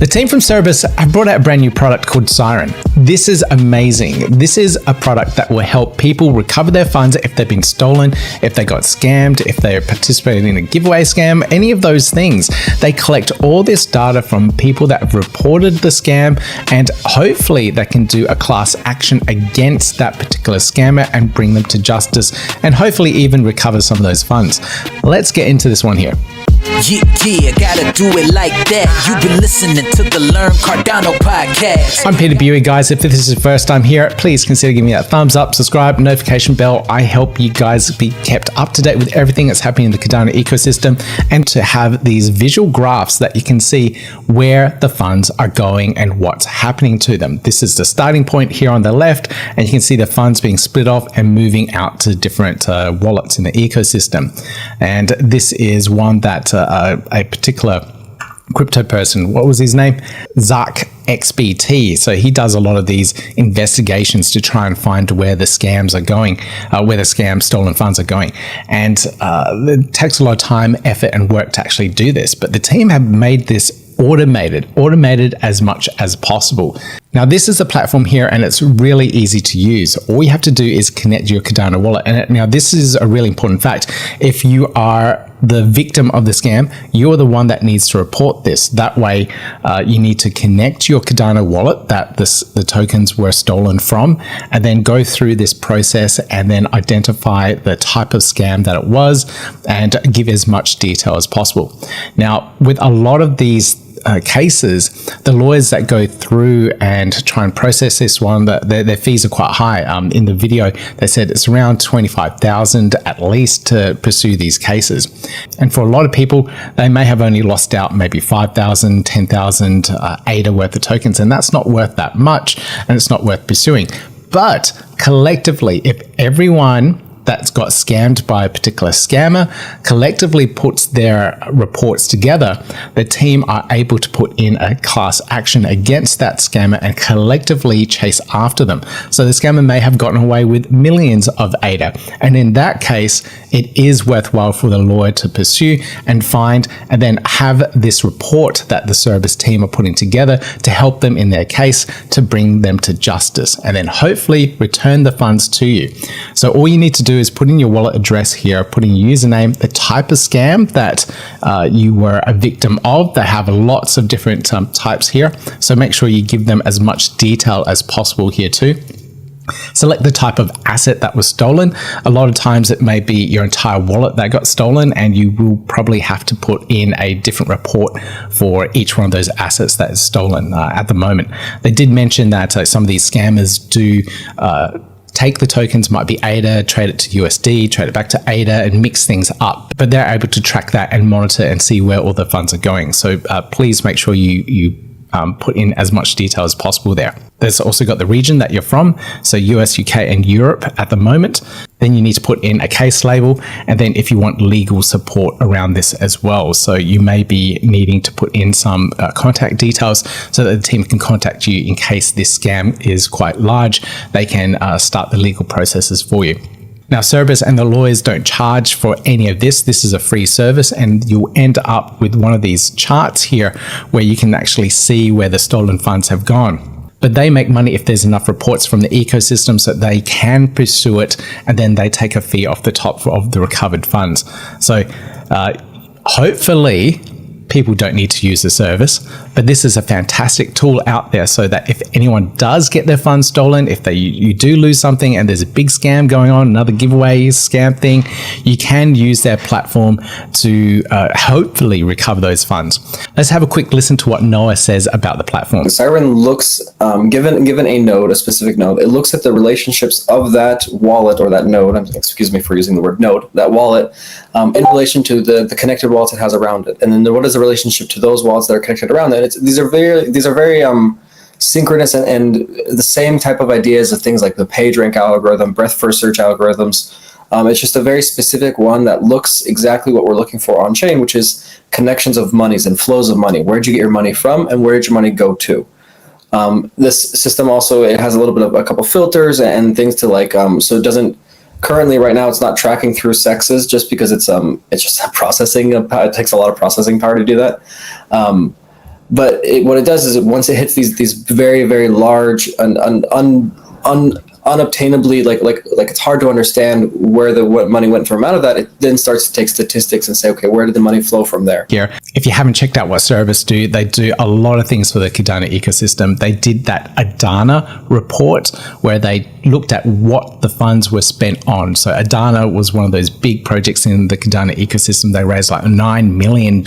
The team from Cerberus have brought out a brand new product called Siren. This is amazing. This is a product that will help people recover their funds if they've been stolen, if they got scammed, if they're participating in a giveaway scam, any of those things. They collect all this data from people that have reported the scam, and hopefully they can do a class action against that particular scammer and bring them to justice, and hopefully even recover some of those funds. Let's get into this one here. Yeah, gotta do it like that. You've been listening to the Learn Cardano podcast. I'm Peter Buey, guys. If this is your first time here, please consider giving me that thumbs up, subscribe, notification bell. I help you guys be kept up to date with everything that's happening in the Cardano ecosystem, and to have these visual graphs that you can see where the funds are going and what's happening to them. This is the starting point here on the left, and you can see the funds being split off and moving out to different wallets in the ecosystem. And this is one that a particular crypto person, what was his name? Zark XBT. So he does a lot of these investigations to try and find where the scams are going, where the scam stolen funds are going. And it takes a lot of time, effort, and work to actually do this. But the team have made this automated as much as possible. Now, this is a platform here, and it's really easy to use. All you have to do is connect your Cardano wallet. And now, this is a really important fact. If you are the victim of the scam, you're the one that needs to report this. That way, you need to connect your Cardano wallet that the tokens were stolen from, and then go through this process and then identify the type of scam that it was and give as much detail as possible. Now, with a lot of these cases, the lawyers that go through and try and process this one, their fees are quite high. In the video, they said it's around $25,000 at least to pursue these cases. And for a lot of people, they may have only lost out maybe 5,000, 10,000 ADA worth of tokens, and that's not worth that much, and it's not worth pursuing. But collectively, if everyone that's got scammed by a particular scammer collectively puts their reports together, the team are able to put in a class action against that scammer and collectively chase after them. So the scammer may have gotten away with millions of ADA. And in that case, it is worthwhile for the lawyer to pursue and find, and then have this report that the Cerberus team are putting together to help them in their case to bring them to justice, and then hopefully return the funds to you. So all you need to do is put in your wallet address here, put in your username, the type of scam that you were a victim of. They have lots of different types here, so make sure you give them as much detail as possible here too. Select the type of asset that was stolen. A lot of times it may be your entire wallet that got stolen, and you will probably have to put in a different report for each one of those assets that is stolen at the moment. They did mention that some of these scammers do take the tokens, might be ADA, trade it to USD, trade it back to ADA, and mix things up. But they're able to track that and monitor and see where all the funds are going. So please make sure you put in as much detail as possible there. There's also got the region that you're from, so US, UK, and Europe at the moment. Then you need to put in a case label, and then if you want legal support around this as well. So you may be needing to put in some contact details so that the team can contact you in case this scam is quite large. They can start the legal processes for you. Now, Cerberus and the lawyers don't charge for any of this. This is a free service, and you'll end up with one of these charts here where you can actually see where the stolen funds have gone. But they make money if there's enough reports from the ecosystem so they can pursue it, and then they take a fee off the top of the recovered funds. So hopefully people don't need to use the service, but this is a fantastic tool out there so that if anyone does get their funds stolen, if you do lose something and there's a big scam going on, another giveaway scam thing, you can use their platform to hopefully recover those funds. Let's have a quick listen to what Noah says about the platform. Siren looks, given a node, a specific node, it looks at the relationships of that wallet or that node, excuse me for using the word node, that wallet, in relation to the connected wallets it has around it. And then what is the relationship to those wallets that are connected around it? These are very synchronous and the same type of ideas of things like the PageRank algorithm, breadth first search algorithms. It's just a very specific one that looks exactly what we're looking for on chain, which is connections of monies and flows of money. Where'd you get your money from, and where did your money go to? This system also, it has a little bit of a couple filters and things to like, so it doesn't. Currently, right now, it's not tracking through sexes just because it's just a processing. It takes a lot of processing power to do that. But what it does is once it hits these very, very large and unobtainably, like it's hard to understand what money went from out of that, it then starts to take statistics and say, okay, where did the money flow from there? Here, if you haven't checked out what Cerberus do, they do a lot of things for the Cardano ecosystem. They did that Adana report where they looked at what the funds were spent on. So Adana was one of those big projects in the Cardano ecosystem. They raised like $9 million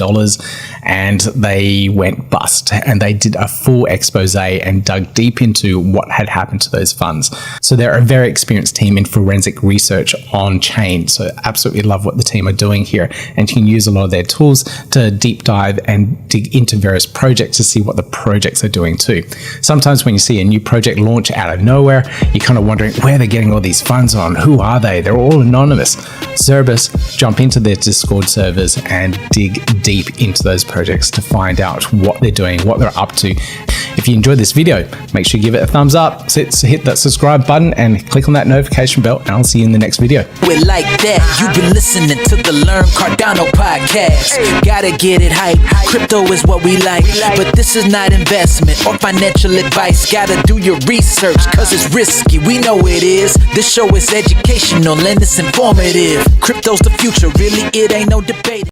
and they went bust, and they did a full expose and dug deep into what had happened to those funds. So they're a very experienced team in forensic research on chain. So absolutely love what the team are doing here, and you can use a lot of their tools to deep dive and dig into various projects to see what the projects are doing too. Sometimes when you see a new project launch out of nowhere, you're kind of wondering where they're getting all these funds on. Who are they? They're all anonymous. Cerberus jump into their Discord servers and dig deep into those projects to find out what they're doing, what they're up to. If you enjoyed this video, make sure you give it a thumbs up, hit that subscribe button and click on that notification bell, and I'll see you in the next video. Like that, you've been listening to the Learn Cardano podcast. Gotta get it hype. Crypto is what we like, but this is not investment or financial advice. Gotta do your research, cause it's risky. We know it is. This show is educational and it's informative. Crypto's the future, really, it ain't no debate.